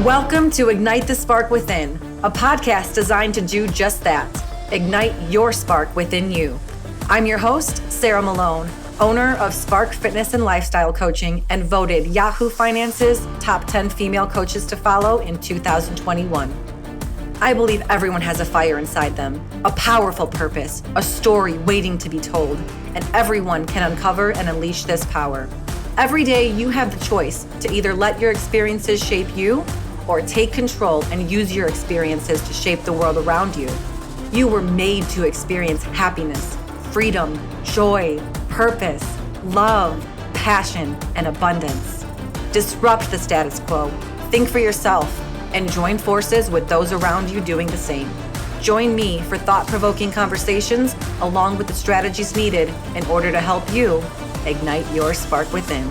Welcome to Ignite the Spark Within, a podcast designed to do just that, ignite your spark within you. I'm your host, Sarah Malone, owner of Spark Fitness and Lifestyle Coaching and voted Yahoo Finance's top 10 female coaches to follow in 2021. I believe everyone has a fire inside them, a powerful purpose, a story waiting to be told, and everyone can uncover and unleash this power. Every day you have the choice to either let your experiences shape you or take control and use your experiences to shape the world around you. You were made to experience happiness, freedom, joy, purpose, love, passion, and abundance. Disrupt the status quo, think for yourself, and join forces with those around you doing the same. Join me for thought-provoking conversations along with the strategies needed in order to help you ignite your spark within.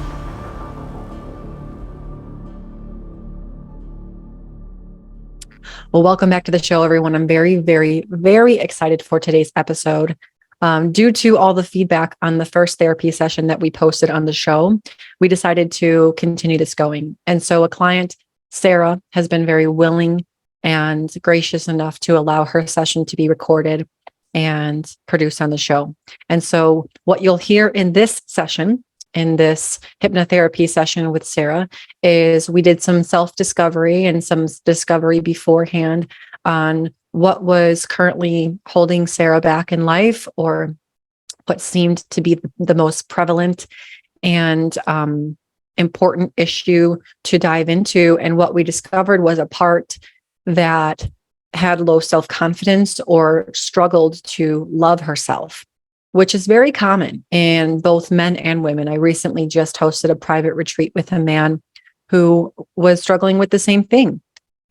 Well, welcome back to the show, everyone. I'm very, very, very excited for today's episode. Due to all the feedback on the first therapy session that we posted on the show, we decided to continue this going. And so a client, Sarah, has been very willing and gracious enough to allow her session to be recorded and produced on the show. And so what you'll hear in this session, in this hypnotherapy session with Sarah, is we did some self-discovery and some discovery beforehand on what was currently holding Sarah back in life, or what seemed to be the most prevalent and important issue to dive into. And what we discovered was a part that had low self-confidence or struggled to love herself, which is very common in both men and women. I recently just hosted a private retreat with a man who was struggling with the same thing.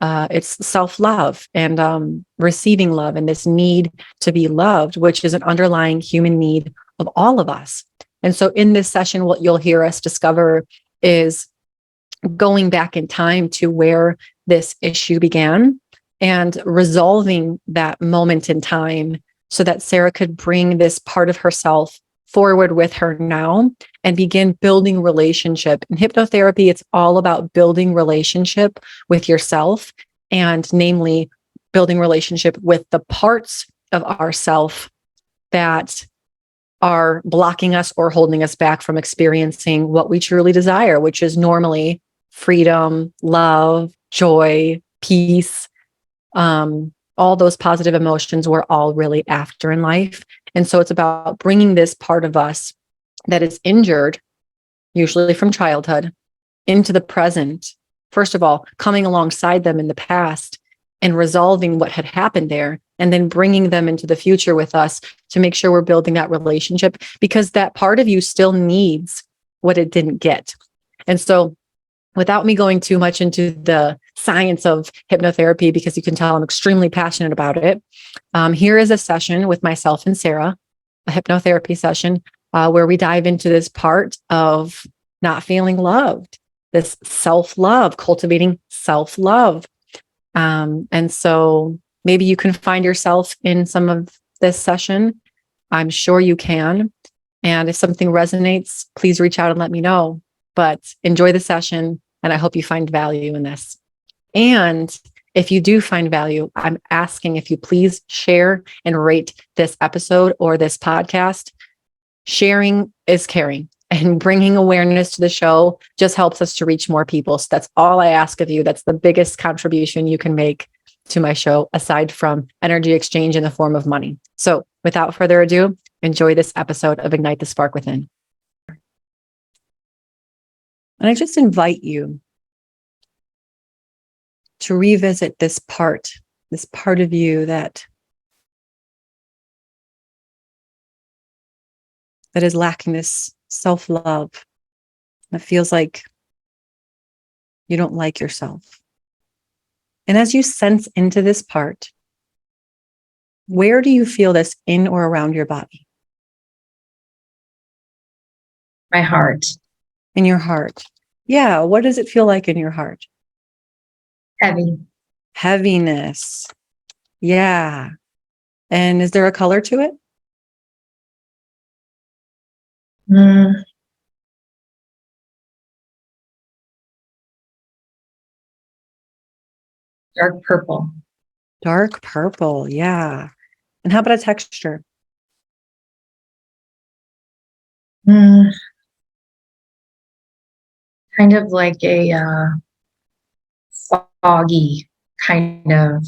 It's self-love and receiving love and this need to be loved, which is an underlying human need of all of us. And so in this session, what you'll hear us discover is going back in time to where this issue began and resolving that moment in time so that Sarah could bring this part of herself forward with her now and begin building relationship. In hypnotherapy, it's all about building relationship with yourself, and namely building relationship with the parts of ourself that are blocking us or holding us back from experiencing what we truly desire, which is normally freedom, love, joy, peace, all those positive emotions we're all really after in life. And so it's about bringing this part of us that is injured, usually from childhood, into the present. First of all, coming alongside them in the past and resolving what had happened there, and then bringing them into the future with us to make sure we're building that relationship, because that part of you still needs what it didn't get. And so without me going too much into the science of hypnotherapy, because you can tell I'm extremely passionate about it, here is a session with myself and Sarah, a hypnotherapy session where we dive into this part of not feeling loved, this self-love, cultivating self-love. And so maybe you can find yourself in some of this session. I'm sure you can. And if something resonates, please reach out and let me know. But enjoy the session, and I hope you find value in this. And if you do find value, I'm asking if you please share and rate this episode or this podcast. Sharing is caring, and bringing awareness to the show just helps us to reach more people. So that's all I ask of you. That's the biggest contribution you can make to my show, aside from energy exchange in the form of money. So without further ado, enjoy this episode of Ignite the Spark Within. And I just invite you to revisit this part of you that is lacking this self-love, that feels like you don't like yourself. And as you sense into this part, where do you feel this in or around your body? My heart. In your heart. Yeah. What does it feel like in your heart? Heavy. Heaviness. Yeah. And is there a color to it? Dark purple. Dark purple. Yeah. And how about a texture? Mm, kind of like a foggy, kind of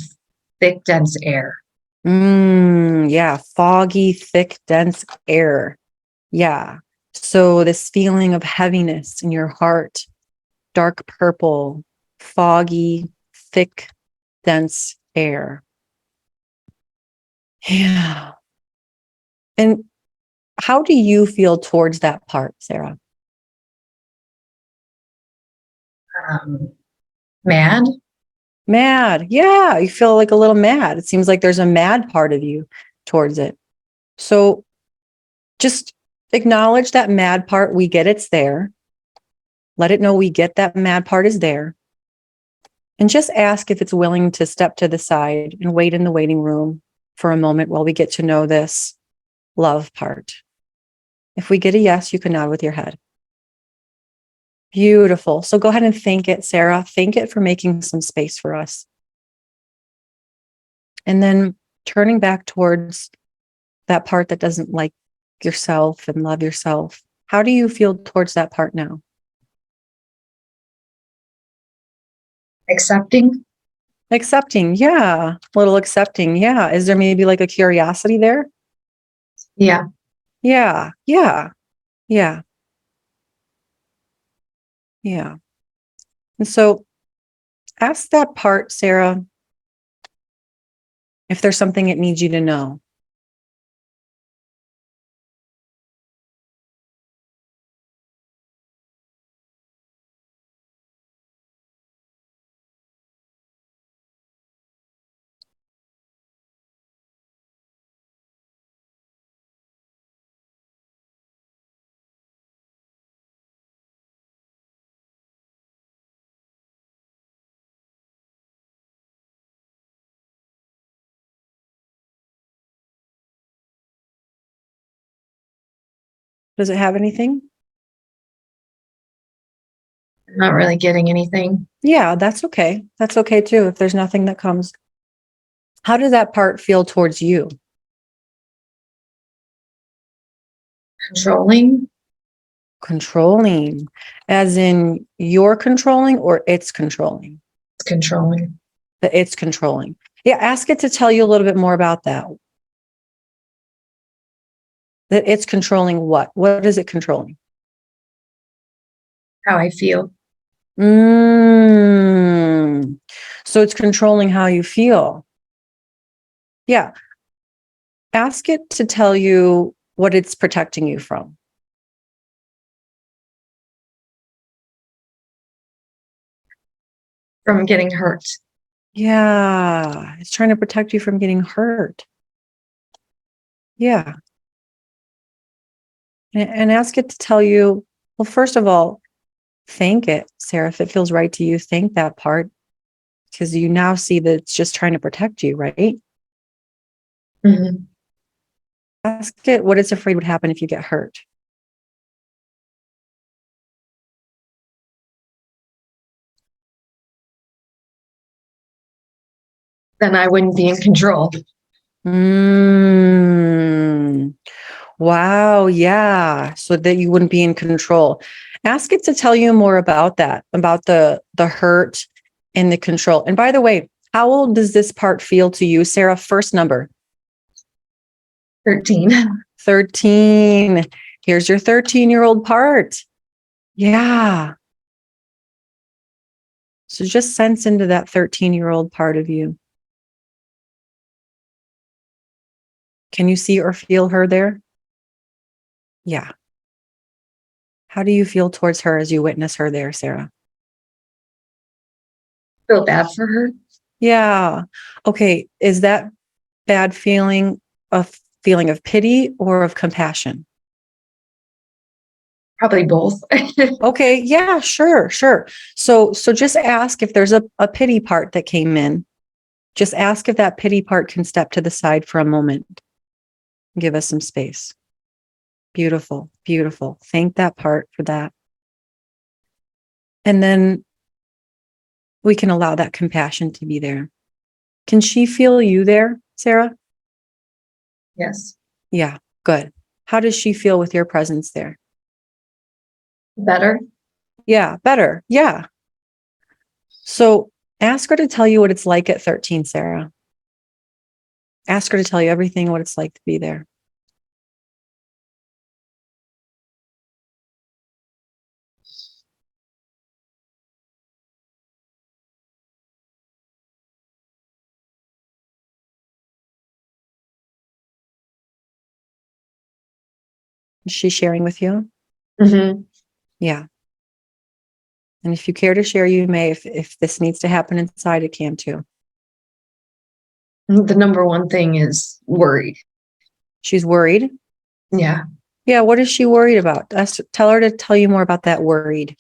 thick, dense air. Yeah. Foggy, thick, dense air. Yeah. So this feeling of heaviness in your heart, dark purple, foggy, thick, dense air. Yeah. And how do you feel towards that part, Sarah? Mad. Mad. Yeah. You feel like a little mad. It seems like there's a mad part of you towards it. So just acknowledge that mad part. We get it's there. Let it know we get that mad part is there. And just ask if it's willing to step to the side and wait in the waiting room for a moment while we get to know this love part. If we get a yes, you can nod with your head. Beautiful. So go ahead and thank it, Sarah. Thank it for making some space for us. And then turning back towards that part that doesn't like yourself and love yourself. How do you feel towards that part now? Accepting. Accepting. Yeah. A little accepting. Yeah. Is there maybe like a curiosity there? Yeah. Yeah. Yeah. Yeah. Yeah. And so ask that part, Sarah, if there's something it needs you to know. Does it have anything? I'm not really getting anything. Yeah, that's okay. That's okay too. If there's nothing that comes, how does that part feel towards you? Controlling. Controlling, as in you're controlling or it's controlling? Controlling. That it's controlling. Yeah, ask it to tell you a little bit more about that. That it's controlling what? What is it controlling? How I feel. Mm. So it's controlling how you feel. Yeah. Ask it to tell you what it's protecting you from. From getting hurt. Yeah. It's trying to protect you from getting hurt. Yeah. And ask it to tell you, well, first of all, thank it, Sarah. If it feels right to you, thank that part because you now see that it's just trying to protect you, right? Mm-hmm. Ask it what it's afraid would happen if you get hurt. Then I wouldn't be in control. Wow. Yeah. So that you wouldn't be in control. Ask it to tell you more about that, about the hurt and the control. And by the way, how old does this part feel to you, Sarah? First number. 13. 13. Here's your 13-year-old part. Yeah. So just sense into that 13-year-old part of you. Can you see or feel her there? Yeah. How do you feel towards her as you witness her there, Sarah? Feel bad for her. Yeah. Okay. Is that bad feeling a feeling of pity or of compassion? Probably both. Okay. Yeah, sure. Sure. So just ask if there's a pity part that came in. Just ask if that pity part can step to the side for a moment. Give us some space. Beautiful. Beautiful. Thank that part for that. And then We can allow that compassion to be there. Can she feel you there, Sarah? Yes. Yeah, good. How does she feel with your presence there? Better. Yeah, better. Yeah. So ask her to tell you what it's like at 13, Sarah. Ask her to tell you everything what it's like to be there. Is she sharing with you? Mm-hmm. Yeah. And if you care to share, you may. If this needs to happen inside, it can too. The number one thing is worried. She's worried. Yeah. Yeah. What is she worried about? Tell her to tell you more about that worried.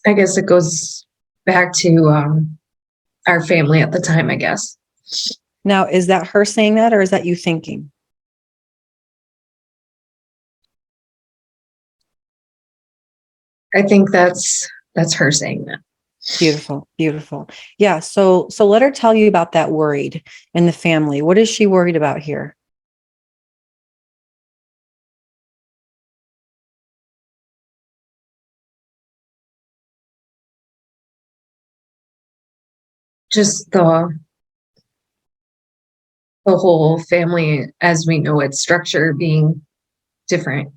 I guess it goes back to our family at the time, I guess. Now, is that her saying that or is that you thinking? I think that's her saying that. Beautiful, beautiful. Yeah. So let her tell you about that worried in the family. What is she worried about here? Just the whole family as we know its structure being different.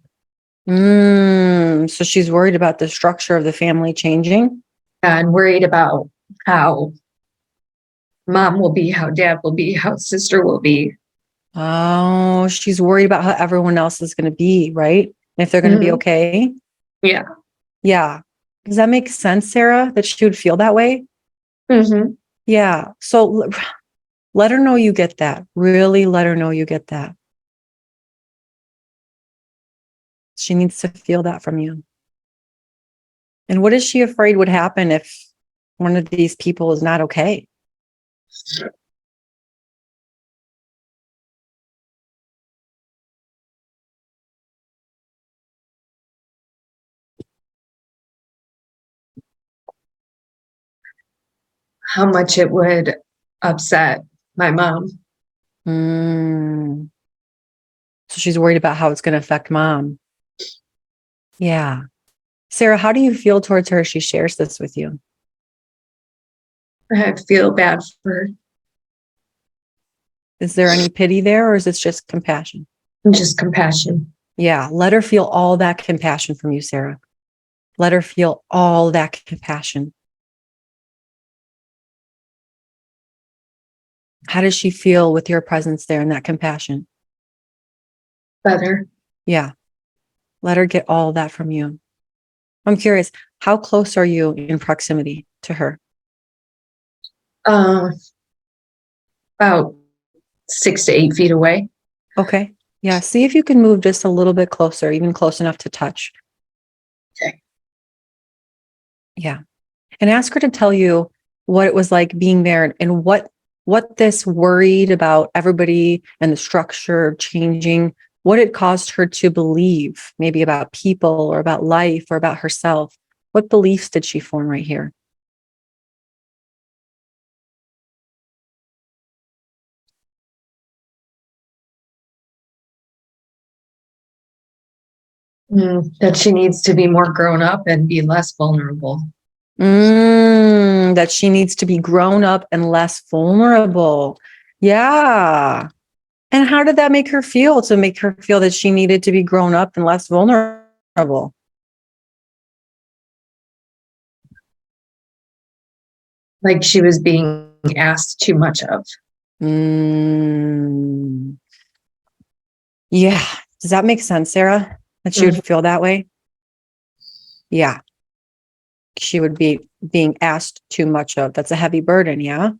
So she's worried about the structure of the family changing And worried about how mom will be, how dad will be, how sister will be. Oh, she's worried about how everyone else is going to be, right? And if they're going to be okay. Yeah. Yeah. Does that make sense, Sarah, that she would feel that way? Mm-hmm. Yeah. So let her know you get that. Really let her know you get that. She needs to feel that from you. And what is she afraid would happen if one of these people is not okay? How much it would upset my mom. So she's worried about how it's going to affect mom. Yeah. Sarah, how do you feel towards her as she shares this with you? I feel bad for her. Is there any pity there or is this just compassion? Just compassion. Yeah. Let her feel all that compassion from you, Sarah. Let her feel all that compassion. How does she feel with your presence there and that compassion? Better. Yeah. Let her get all that from you. I'm curious, how close are you in proximity to her? About 6 to 8 feet away. Okay. Yeah. See if you can move just a little bit closer, even close enough to touch. Okay. Yeah. And ask her to tell you what it was like being there and what this worried about everybody and the structure changing, what it caused her to believe, maybe about people or about life or about herself. What beliefs did she form right here? That she needs to be more grown up and be less vulnerable. That she needs to be grown up and less vulnerable. Yeah. And how did that make her feel to make her feel that she needed to be grown up and less vulnerable? Like she was being asked too much of. Mm, yeah. Does that make sense, Sarah? That she would feel that way? Yeah. She would be being asked too much of. That's a heavy burden. Yeah.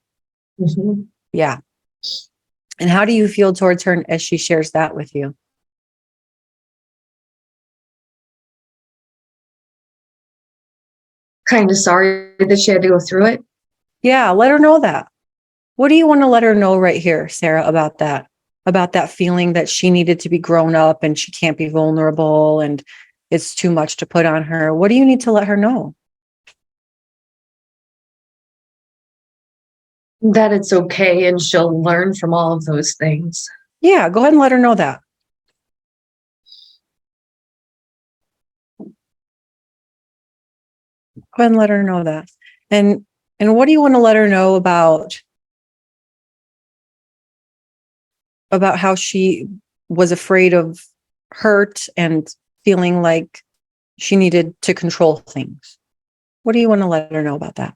Mm-hmm. Yeah. And how do you feel towards her as she shares that with you? Kind of sorry that she had to go through it. Yeah. Let her know that. What do you want to let her know right here, Sarah, about that? About that feeling that she needed to be grown up and she can't be vulnerable and it's too much to put on her. What do you need to let her know? That it's okay and she'll learn from all of those things. Yeah, go ahead and let her know that. Go ahead and let her know that. And what do you want to let her know about how she was afraid of hurt and feeling like she needed to control things? What do you want to let her know about that?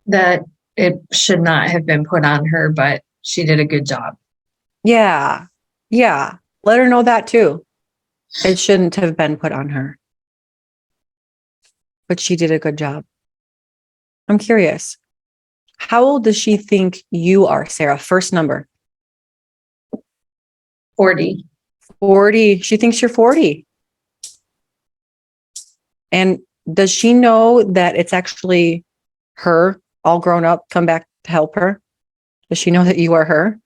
That it should not have been put on her, but she did a good job. Yeah. Yeah. Let her know that too. It shouldn't have been put on her, but she did a good job. I'm curious. How old does she think you are, Sarah? First number. 40. 40. She thinks you're 40. And does she know that it's actually her all grown up, come back to help her? Does she know that you are her?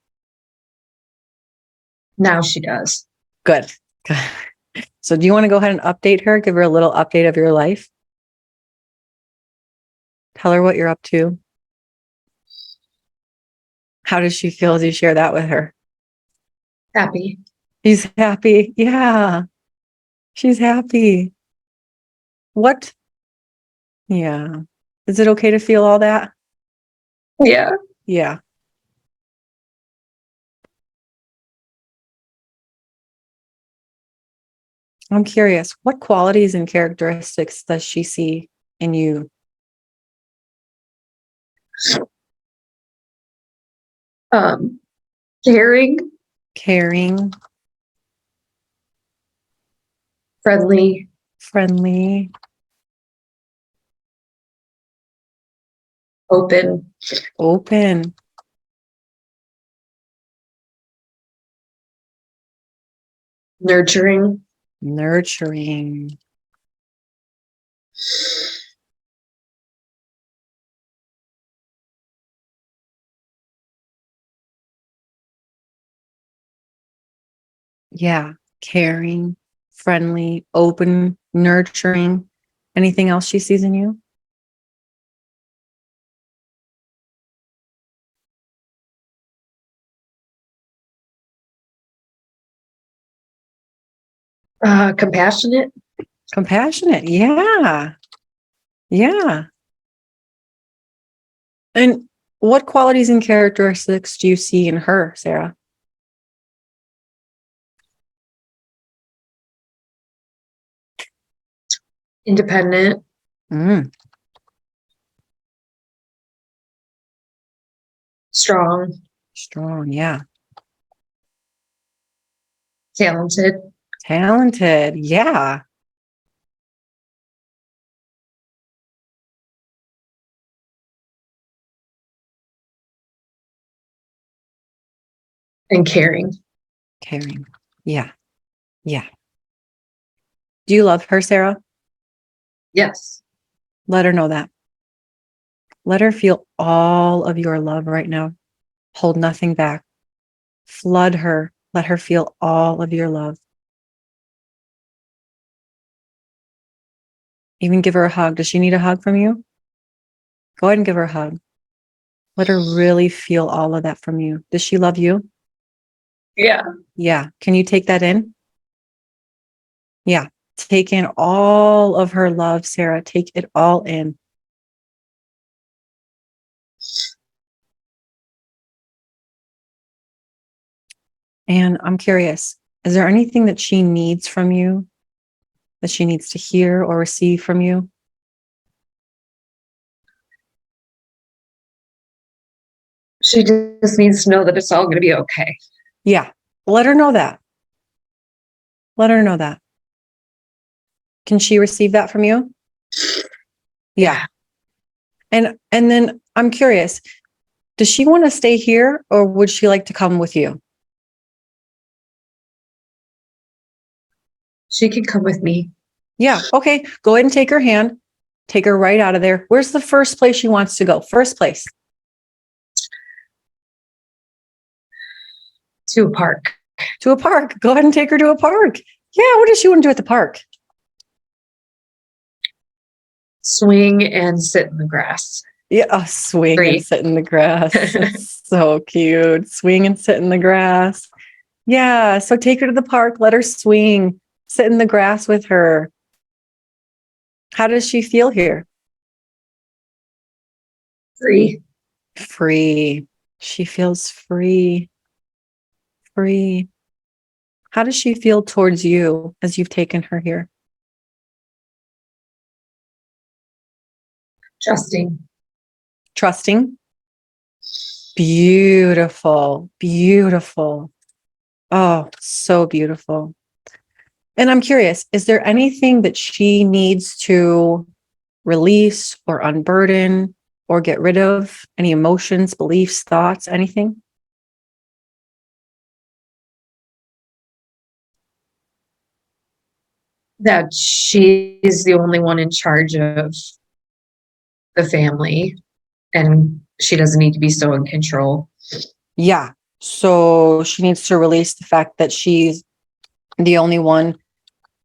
Now she does. Good. So do you want to go ahead and update her? Give her a little update of your life? Tell her what you're up to. How does she feel as you share that with her? Happy. She's happy. Yeah. She's happy. What? Yeah. Is it okay to feel all that? Yeah. Yeah. I'm curious, what qualities and characteristics does she see in you? Caring, Caring, friendly, friendly, open, open, nurturing, nurturing. Yeah. Caring, friendly, open, nurturing. Anything else she sees in you? compassionate. Compassionate. Yeah. Yeah. And what qualities and characteristics do you see in her, Sarah? Independent, Mm, strong, strong. Yeah. talented, Talented. Yeah. and caring. Caring. Yeah. Yeah. Do you love her, Sarah? Yes. Let her know that. Let her feel all of your love right now. Hold nothing back. Flood her. Let her feel all of your love. Even give her a hug. Does she need a hug from you? Go ahead and give her a hug. Let her really feel all of that from you. Does she love you? Yeah. Yeah. Can you take that in? Yeah. Take in all of her love, Sarah. Take it all in. And I'm curious, is there anything that she needs from you, that she needs to hear or receive from you? She just needs to know that it's all going to be okay. Yeah. Let her know that. Let her know that. Can she receive that from you? Yeah. And then I'm curious, does she want to stay here or would she like to come with you? She can come with me. Yeah. Okay. Go ahead and take her hand. Take her right out of there. Where's the first place she wants to go? First place. To a park. To a park. Go ahead and take her to a park. Yeah. What does she want to do at the park? Swing and sit in the grass. Yeah. Swing Great. and sit in the grass. That's so cute. Swing and sit in the grass. Yeah. So take her to the park. Let her swing. Sit in the grass with her. How does she feel here? Free. Free. She feels free. Free. How does she feel towards you as you've taken her here? Trusting. Trusting. Beautiful. Beautiful. Oh, so beautiful. And I'm curious, is there anything that she needs to release or unburden or get rid of? Any emotions, beliefs, thoughts, anything? That she is the only one in charge of the family and she doesn't need to be so in control. Yeah. So she needs to release the fact that she's the only one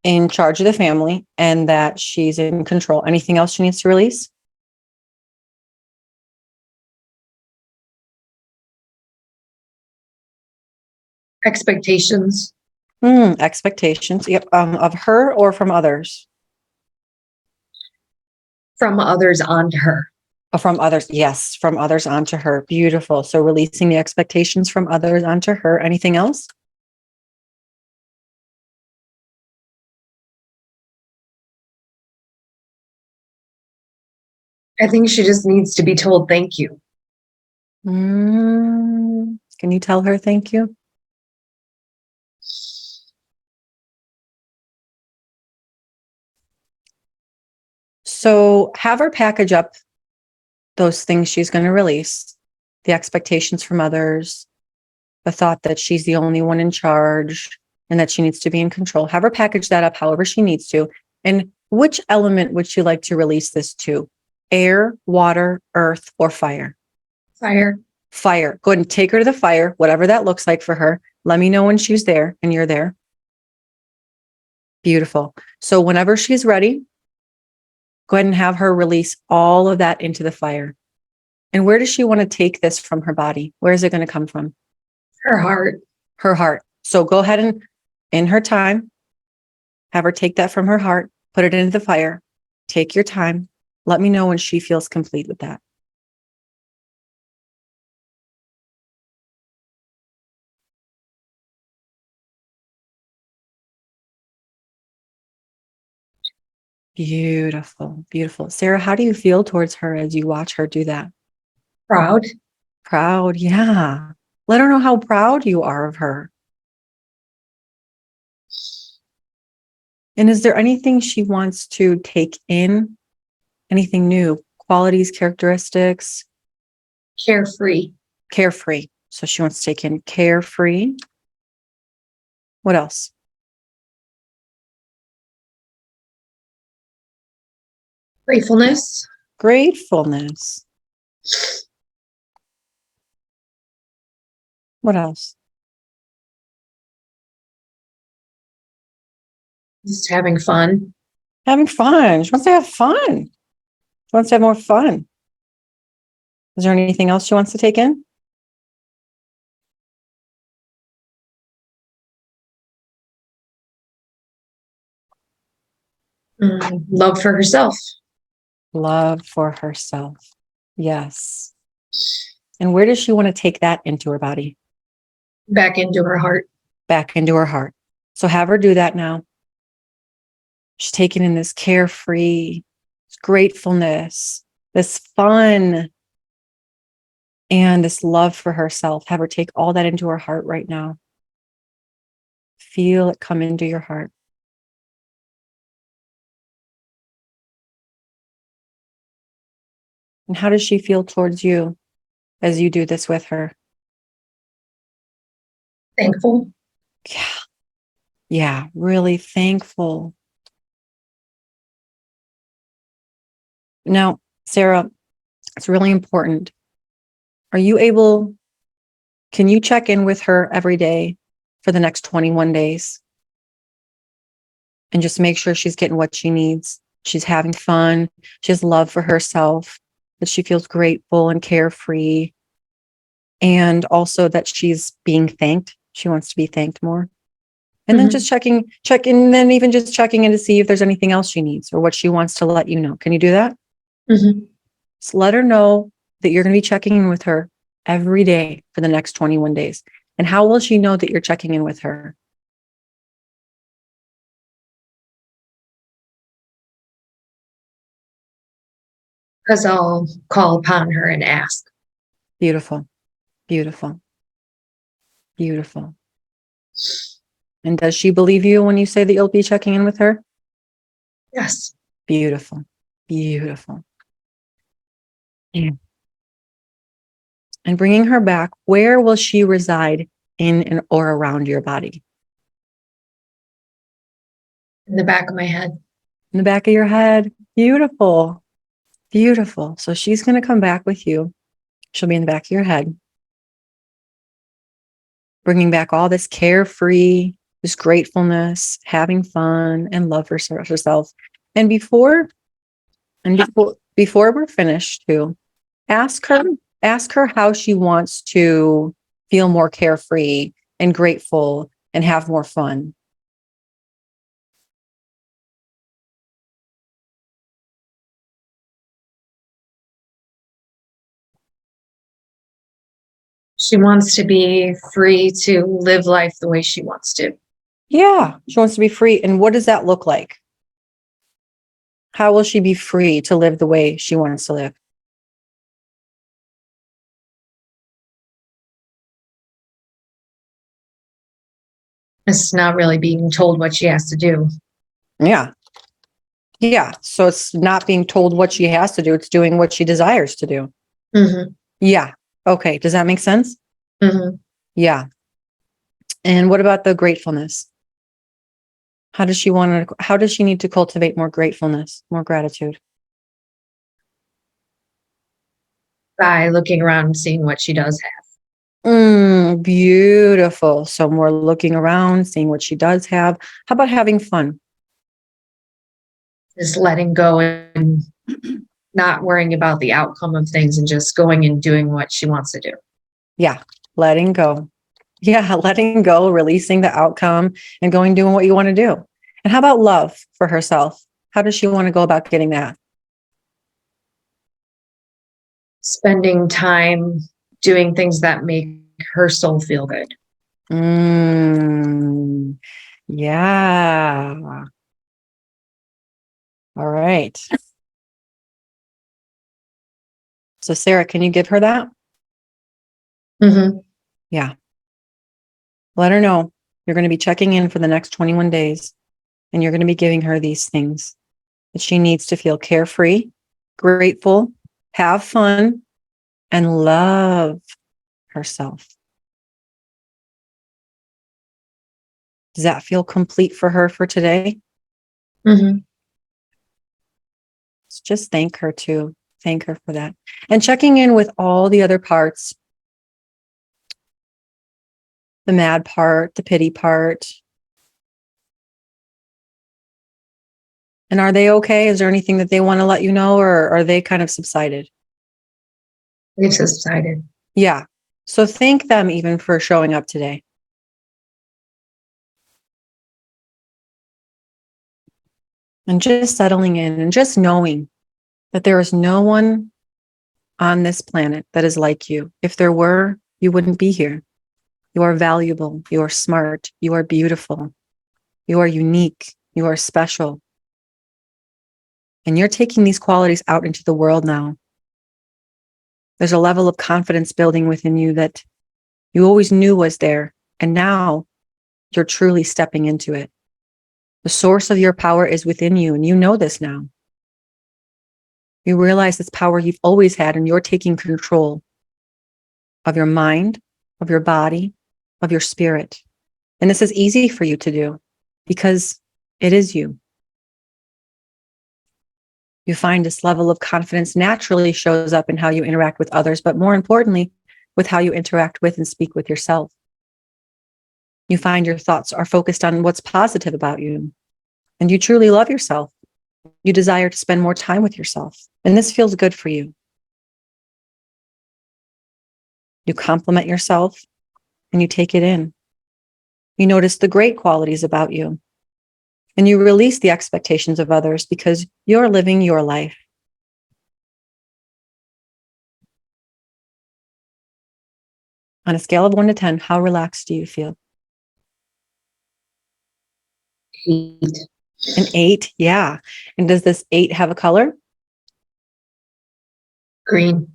in charge of the family and that she's in control. Anything else she needs to release? Expectations Expectations. Yep. Of her or from others? from others onto her. Oh, from others. Yes. From others onto her. Beautiful. So releasing the expectations from others onto her. Anything else? I think she just needs to be told thank you. Can you tell her thank you? So have her package up those things she's going to release, the expectations from others, the thought that she's the only one in charge and that she needs to be in control. Have her package that up however she needs to. And which element would she like to release this to? Air, water, earth, or fire? Fire. Fire. Go ahead and take her to the fire, whatever that looks like for her. Let me know when she's there and you're there. Beautiful. So whenever she's ready, go ahead and have her release all of that into the fire. And where does she want to take this from her body? Where is it going to come from? Her heart. Her heart. So go ahead and in her time, have her take that from her heart, put it into the fire. Take your time. Let me know when she feels complete with that. Beautiful, beautiful. Sarah, how do you feel towards her as you watch her do that? Proud. Proud, yeah. Let her know how proud you are of her. And is there anything she wants to take in? Anything new? Qualities, characteristics? Carefree. Carefree. So she wants to take in carefree. What else? Gratefulness. Gratefulness. What else? Just having fun. Having fun. She wants to have fun. She wants to have more fun. Is there anything else she wants to take in? Love for herself. Love for herself. Yes. And where does she want to take that into her body? Back into her heart. Back into her heart. So have her do that now. She's taking in this carefree, this gratefulness, this fun, and this love for herself. Have her take all that into her heart right now. Feel it come into your heart. And how does she feel towards you as you do this with her? Thankful. Yeah. Yeah, really thankful. Now, Sarah, it's really important. Can you check in with her every day for the next 21 days and just make sure she's getting what she needs? She's having fun. She has love for herself, that she feels grateful and carefree, and also that she's being thanked. She wants to be thanked more. And then just then even just checking in to see if there's anything else she needs or what she wants to let you know. Can you do that? Mm-hmm. Just let her know that you're going to be checking in with her every day for the next 21 days. And how will she know that you're checking in with her? Because I'll call upon her and ask. Beautiful, beautiful, beautiful. And does she believe you when you say that you'll be checking in with her? Yes. Beautiful, beautiful. Yeah. And bringing her back, where will she reside in and or around your body? In the back of my head. In the back of your head. Beautiful, beautiful. So she's going to come back with you. She'll be in the back of your head, bringing back all this carefree, this gratefulness, having fun, and love for herself. And before we're finished, too, ask her how she wants to feel more carefree and grateful and have more fun. She wants to be free to live life the way she wants to. Yeah, she wants to be free. And what does that look like? How will she be free to live the way she wants to live? It's not really being told what she has to do. Yeah. Yeah. So it's not being told what she has to do, it's doing what she desires to do. Mm-hmm. Yeah. Okay. Does that make sense? Mm-hmm. Yeah. And what about the gratefulness? How does she need to cultivate more gratefulness, more gratitude? By looking around and seeing what she does have. Beautiful. So more looking around, seeing what she does have. How about having fun? Just letting go and not worrying about the outcome of things and just going and doing what she wants to do. Yeah. Letting go. Yeah. Letting go, releasing the outcome and going doing what you want to do. And how about love for herself? How does she want to go about getting that? Spending time doing things that make her soul feel good. Yeah. All right. So Sarah, can you give her that? Mm-hmm. Yeah. Let her know you're going to be checking in for the next 21 days and you're going to be giving her these things that she needs to feel carefree, grateful, have fun, and love herself. Does that feel complete for her for today? Mm-hmm. Just thank her too. Thank her for that. And checking in with all the other parts, the mad part, the pity part. And are they okay? Is there anything that they want to let you know, or are they kind of subsided? They've subsided. Yeah. So thank them even for showing up today. And just settling in and just knowing that there is no one on this planet that is like you. If there were, you wouldn't be here. You are valuable. You are smart. You are beautiful. You are unique. You are special. And you're taking these qualities out into the world now. There's a level of confidence building within you that you always knew was there. And now you're truly stepping into it. The source of your power is within you. And you know this now. You realize this power you've always had, and you're taking control of your mind, of your body, of your spirit. And this is easy for you to do because it is you. You find this level of confidence naturally shows up in how you interact with others, but more importantly, with how you interact with and speak with yourself. You find your thoughts are focused on what's positive about you, and you truly love yourself. You desire to spend more time with yourself, and this feels good for you. You compliment yourself and you take it in. You notice the great qualities about you, and you release the expectations of others because you're living your life. On a scale of 1 to 10, how relaxed do you feel? 8. An 8, yeah. And does this 8 have a color? Green.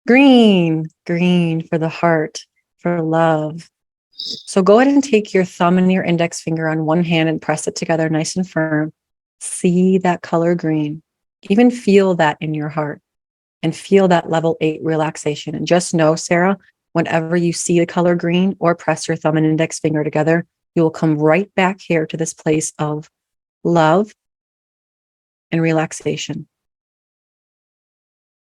Green for the heart, for love. So go ahead and take your thumb and your index finger on one hand and press it together nice and firm. See that color green. Even feel that in your heart and feel that level 8 relaxation. And just know, Sarah, whenever you see the color green or press your thumb and index finger together, you will come right back here to this place of love and relaxation.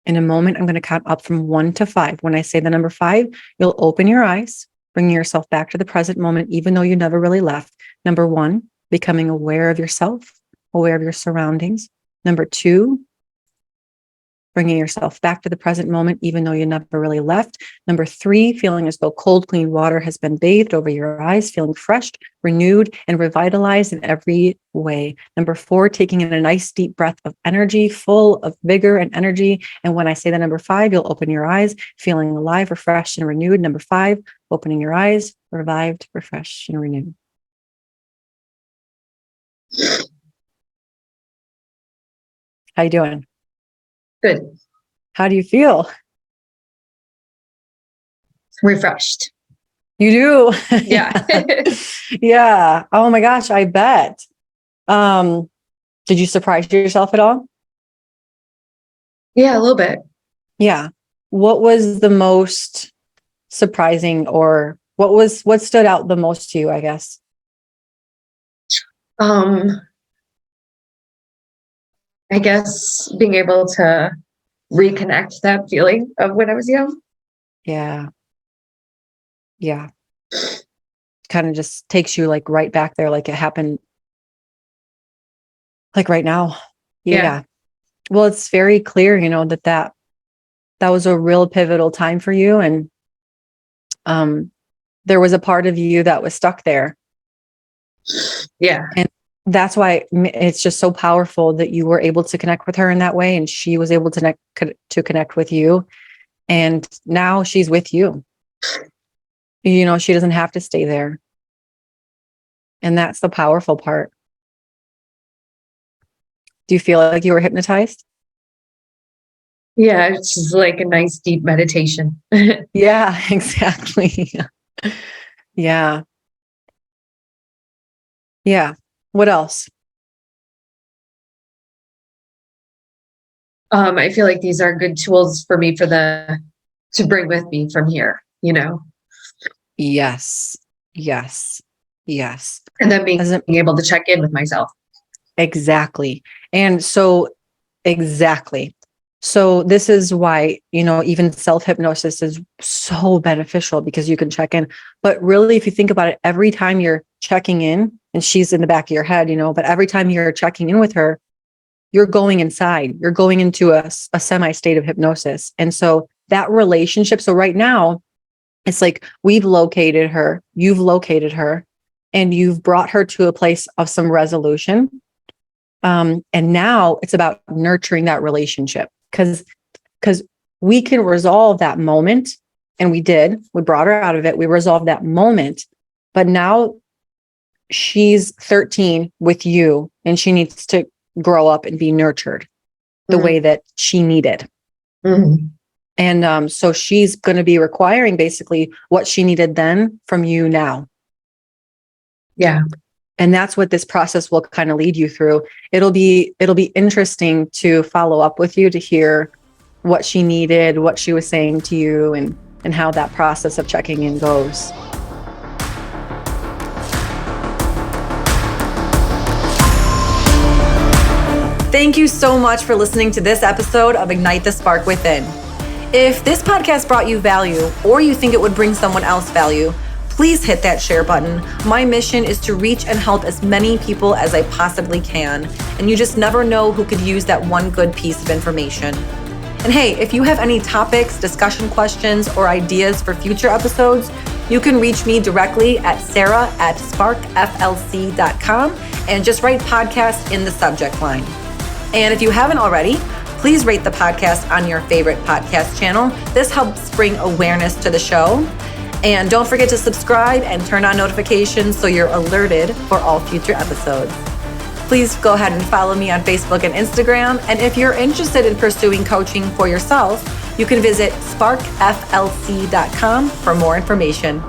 In a moment, I'm going to count up from 1 to 5. When I say the number 5, you'll open your eyes, bringing yourself back to the present moment, even though you never really left. Number 1, becoming aware of yourself, aware of your surroundings. Number 2, bringing yourself back to the present moment, even though you never really left. Number 3, feeling as though cold, clean water has been bathed over your eyes, feeling fresh, renewed, and revitalized in every way. Number 4, taking in a nice deep breath of energy, full of vigor and energy. And when I say the number 5, you'll open your eyes, feeling alive, refreshed, and renewed. Number 5, opening your eyes, revived, refreshed, and renewed. How you doing? Good. How do you feel? Refreshed. You do? Yeah. Yeah. Oh my gosh, I bet. Did you surprise yourself at all? Yeah, a little bit. Yeah. What was the most surprising, or what stood out the most to you, I guess? I guess being able to reconnect that feeling of when I was young. Yeah. Yeah. Kind of just takes you like right back there, like it happened like right now. Yeah. Well, it's very clear, that was a real pivotal time for you. And there was a part of you that was stuck there. Yeah. And that's why it's just so powerful that you were able to connect with her in that way. And she was able to connect with you. And now she's with you. She doesn't have to stay there. And that's the powerful part. Do you feel like you were hypnotized? Yeah, it's just like a nice deep meditation. Yeah, exactly. Yeah. Yeah. What else? I feel like these are good tools for me to bring with me from here, Yes. Yes. Yes. and then being Doesn't able to check in with myself. exactly. And so exactly. So this is why, even self-hypnosis is so beneficial because you can check in. But really, if you think about it, every time you're checking in, and she's in the back of your head, but every time you're checking in with her, you're going inside, you're going into a semi-state of hypnosis. And so that relationship, so right now, it's like we've located her, you've located her, and you've brought her to a place of some resolution. And now it's about nurturing that relationship because we can resolve that moment. And we brought her out of it. We resolved that moment, but now she's 13 with you and she needs to grow up and be nurtured the way that she needed. Mm-hmm. And so she's going to be requiring basically what she needed then from you now. Yeah. And that's what this process will kind of lead you through. It'll be interesting to follow up with you to hear what she needed, what she was saying to you, and how that process of checking in goes. Thank you so much for listening to this episode of Ignite the Spark Within. If this podcast brought you value, or you think it would bring someone else value, please hit that share button. My mission is to reach and help as many people as I possibly can, and you just never know who could use that one good piece of information. And hey, if you have any topics, discussion questions, or ideas for future episodes, you can reach me directly at sarah@sparkflc.com and just write podcast in the subject line. And if you haven't already, please rate the podcast on your favorite podcast channel. This helps bring awareness to the show. And don't forget to subscribe and turn on notifications so you're alerted for all future episodes. Please go ahead and follow me on Facebook and Instagram. And if you're interested in pursuing coaching for yourself, you can visit sparkflc.com for more information.